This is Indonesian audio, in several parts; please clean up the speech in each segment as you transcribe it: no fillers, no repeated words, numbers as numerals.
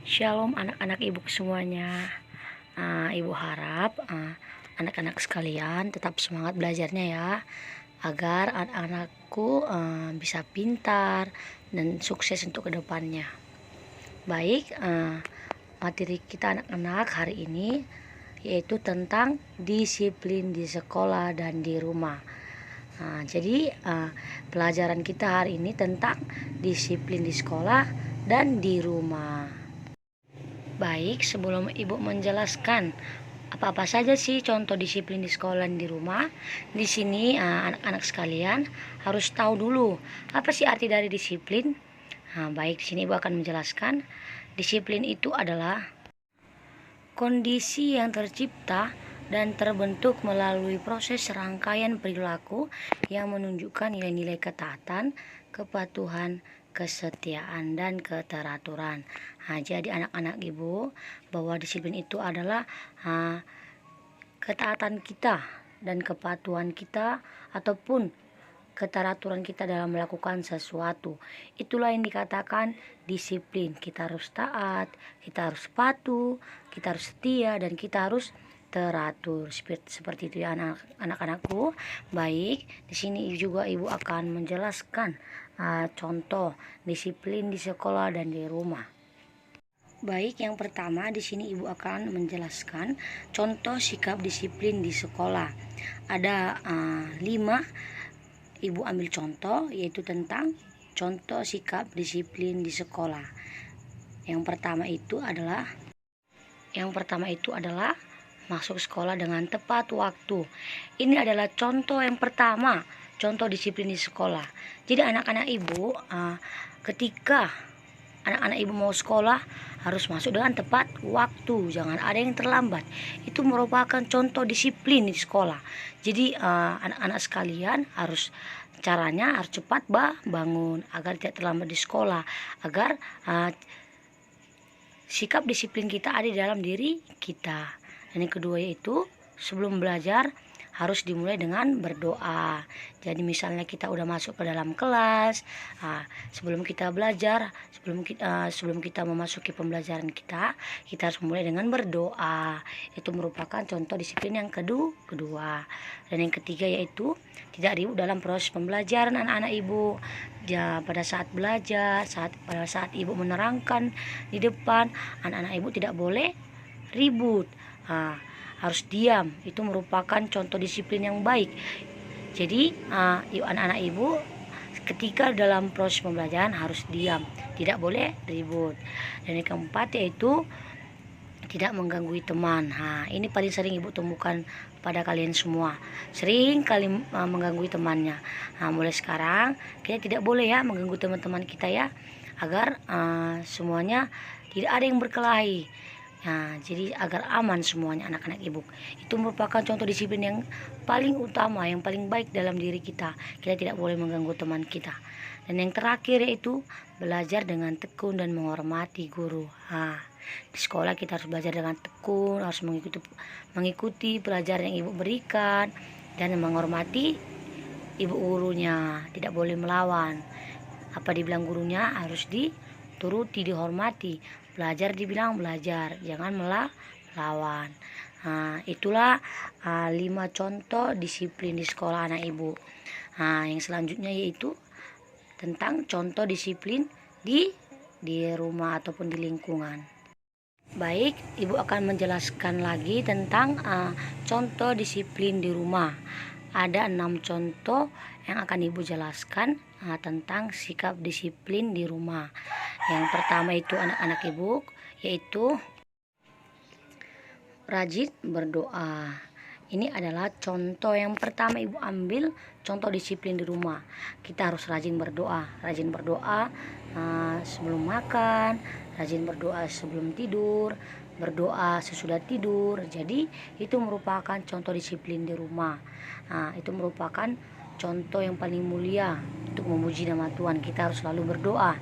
Shalom anak-anak ibu semuanya. Ibu harap anak-anak sekalian tetap semangat belajarnya ya, agar anak-anakku bisa pintar dan sukses untuk kedepannya. Baik, materi kita anak-anak hari ini yaitu tentang disiplin di sekolah dan di rumah. Jadi pelajaran kita hari ini tentang disiplin di sekolah dan di rumah. Baik, sebelum Ibu menjelaskan apa-apa saja sih contoh disiplin di sekolah dan di rumah, di sini anak-anak sekalian harus tahu dulu apa sih arti dari disiplin. Baik, di sini Ibu akan menjelaskan. Disiplin itu adalah kondisi yang tercipta dan terbentuk melalui proses rangkaian perilaku yang menunjukkan nilai-nilai ketaatan, kepatuhan, kesetiaan, dan keteraturan. Jadi anak-anak ibu, bahwa disiplin itu adalah ketaatan kita dan kepatuhan kita ataupun keteraturan kita dalam melakukan sesuatu. Itulah yang dikatakan disiplin. Kita harus taat, kita harus patuh, kita harus setia, dan kita harus teratur. Seperti itu ya anak-anakku. Baik, di sini juga ibu akan menjelaskan contoh disiplin di sekolah dan di rumah. Baik, yang pertama di sini ibu akan menjelaskan contoh sikap disiplin di sekolah. Ada 5 ibu ambil contoh, yaitu tentang contoh sikap disiplin di sekolah. Yang pertama itu adalah masuk sekolah dengan tepat waktu. Ini adalah contoh yang pertama, contoh disiplin di sekolah. Jadi anak-anak ibu, ketika anak-anak ibu mau sekolah harus masuk dengan tepat waktu, jangan ada yang terlambat. Itu merupakan contoh disiplin di sekolah. Jadi anak-anak sekalian caranya harus cepat bangun agar tidak terlambat di sekolah, agar sikap disiplin kita ada di dalam diri kita. Dan yang kedua yaitu sebelum belajar harus dimulai dengan berdoa. Jadi misalnya kita udah masuk ke dalam kelas, sebelum kita belajar, sebelum kita memasuki pembelajaran kita harus memulai dengan berdoa. Itu merupakan contoh disiplin yang kedua. Dan yang ketiga yaitu tidak ribut dalam proses pembelajaran anak-anak ibu. Pada saat belajar, pada saat ibu menerangkan di depan, anak-anak ibu tidak boleh ribut, harus diam. Itu merupakan contoh disiplin yang baik. Jadi anak-anak ibu ketika dalam proses pembelajaran harus diam, tidak boleh ribut. Dan yang keempat yaitu tidak mengganggu teman. Ini paling sering ibu temukan pada kalian semua, sering kali mengganggu temannya. Mulai sekarang kita tidak boleh ya mengganggu teman-teman kita ya, agar semuanya tidak ada yang berkelahi. Jadi agar aman semuanya anak-anak ibu. Itu merupakan contoh disiplin yang paling utama, yang paling baik dalam diri kita. Kita tidak boleh mengganggu teman kita. Dan yang terakhir yaitu belajar dengan tekun dan menghormati guru. Di sekolah kita harus belajar dengan tekun, harus mengikuti pelajaran yang ibu berikan, dan menghormati ibu gurunya. Tidak boleh melawan. Apa dibilang gurunya harus dituruti, dihormati. Belajar dibilang belajar, jangan melawan. Itulah 5 contoh disiplin di sekolah anak ibu. Yang selanjutnya yaitu tentang contoh disiplin di rumah ataupun di lingkungan. Baik, ibu akan menjelaskan lagi tentang contoh disiplin di rumah. Ada 6 contoh yang akan ibu jelaskan tentang sikap disiplin di rumah. Yang pertama itu anak-anak ibu, yaitu rajin berdoa. Ini adalah contoh yang pertama ibu ambil, contoh disiplin di rumah. Kita harus rajin berdoa sebelum makan, rajin berdoa sebelum tidur, berdoa sesudah tidur. Jadi itu merupakan contoh disiplin di rumah. Itu merupakan contoh yang paling mulia untuk memuji nama Tuhan. Kita harus selalu berdoa.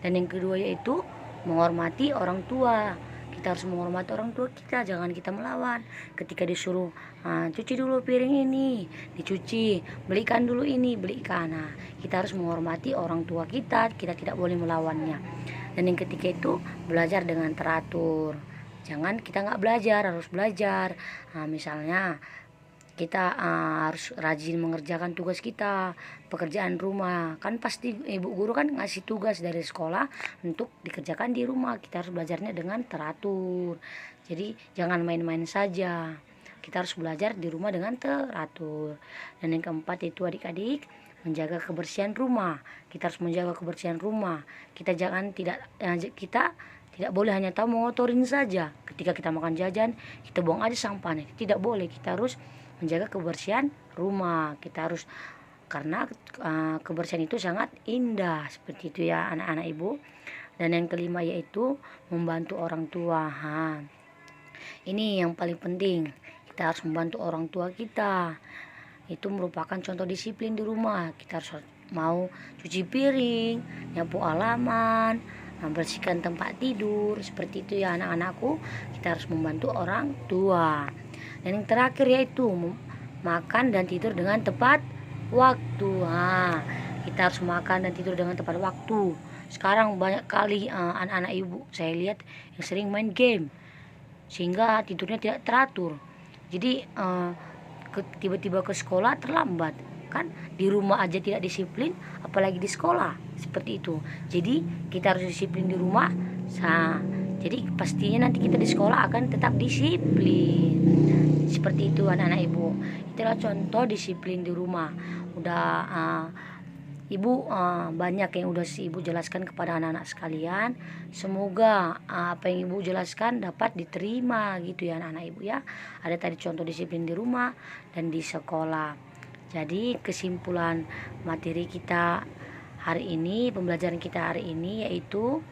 Dan yang kedua yaitu menghormati orang tua. kita harus menghormati orang tua kita, jangan kita melawan. Ketika disuruh cuci dulu piring ini, dicuci, belikan dulu ini, belikan. Nah, kita harus menghormati orang tua kita tidak boleh melawannya. Dan yang ketiga itu belajar dengan teratur. Jangan kita nggak belajar, harus belajar. Misalnya kita harus rajin mengerjakan tugas kita, pekerjaan rumah. Kan pasti ibu guru kan ngasih tugas dari sekolah untuk dikerjakan di rumah. Kita harus belajarnya dengan teratur. Jadi jangan main-main saja. Kita harus belajar di rumah dengan teratur. Dan yang keempat itu adik-adik, menjaga kebersihan rumah. Kita harus menjaga kebersihan rumah. Kita tidak boleh hanya tahu mengotorin saja. Ketika kita makan jajan, kita buang aja sampahnya. Tidak boleh. Kita harus menjaga kebersihan rumah. Kita harus, karena kebersihan itu sangat indah. Seperti itu ya anak-anak ibu. Dan yang kelima yaitu membantu orang tua. Ini yang paling penting. Kita harus membantu orang tua kita. Itu merupakan contoh disiplin di rumah. Kita harus mau cuci piring, nyapu halaman, bersihkan tempat tidur. Seperti itu ya anak-anakku. Kita harus membantu orang tua. Dan yang terakhir yaitu makan dan tidur dengan tepat waktu. Kita harus makan dan tidur dengan tepat waktu. Sekarang banyak kali anak-anak ibu saya lihat yang sering main game, sehingga tidurnya tidak teratur. Jadi tiba-tiba ke sekolah terlambat. Kan di rumah aja tidak disiplin, apalagi di sekolah. Seperti itu. Jadi kita harus disiplin di rumah. Jadi pastinya nanti kita di sekolah akan tetap disiplin. Seperti itu anak-anak ibu. Itulah contoh disiplin di rumah. Ibu banyak yang udah ibu jelaskan kepada anak-anak sekalian. Semoga apa yang ibu jelaskan dapat diterima gitu ya anak-anak ibu ya. Ada tadi contoh disiplin di rumah dan di sekolah. Jadi kesimpulan materi kita hari ini, pembelajaran kita hari ini yaitu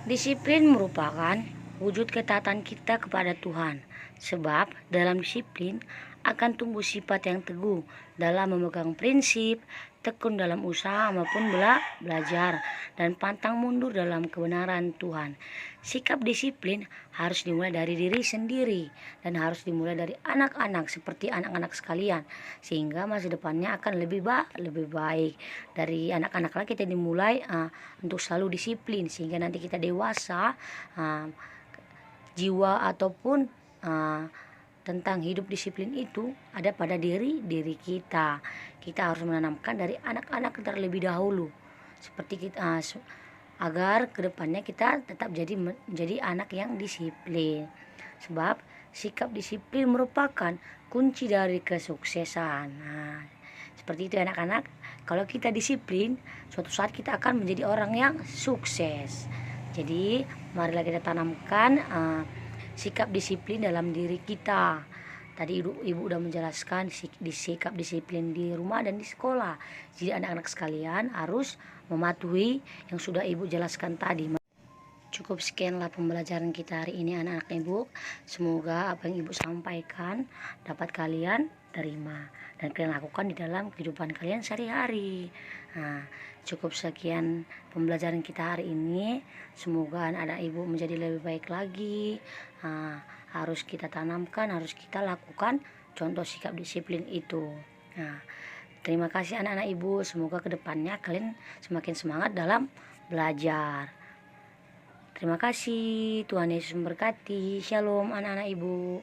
disiplin merupakan wujud ketaatan kita kepada Tuhan. Sebab dalam disiplin akan tumbuh sifat yang teguh dalam memegang prinsip, tekun dalam usaha maupun belajar, dan pantang mundur dalam kebenaran Tuhan. Sikap disiplin harus dimulai dari diri sendiri dan harus dimulai dari anak-anak seperti anak-anak sekalian, sehingga masa depannya akan lebih baik. Dari anak-anak lah kita dimulai untuk selalu disiplin, sehingga nanti kita dewasa jiwa ataupun tentang hidup disiplin itu ada pada diri kita. Kita harus menanamkan dari anak-anak terlebih dahulu, seperti kita agar kedepannya kita tetap menjadi anak yang disiplin. Sebab sikap disiplin merupakan kunci dari kesuksesan. Seperti itu anak-anak. Kalau kita disiplin, suatu saat kita akan menjadi orang yang sukses. Jadi marilah kita tanamkan sikap disiplin dalam diri kita. Tadi ibu udah menjelaskan sikap disiplin di rumah dan di sekolah. Jadi anak-anak sekalian harus mematuhi yang sudah ibu jelaskan tadi. Cukup sekianlah pembelajaran kita hari ini anak-anak ibu. Semoga apa yang ibu sampaikan dapat kalian terima dan kalian lakukan di dalam kehidupan kalian sehari-hari. Cukup sekian pembelajaran kita hari ini. Semoga anak-anak ibu menjadi lebih baik lagi. Harus kita tanamkan, harus kita lakukan contoh sikap disiplin itu. Terima kasih anak-anak ibu. Semoga kedepannya kalian semakin semangat dalam belajar. Terima kasih. Tuhan Yesus memberkati. Shalom anak-anak ibu.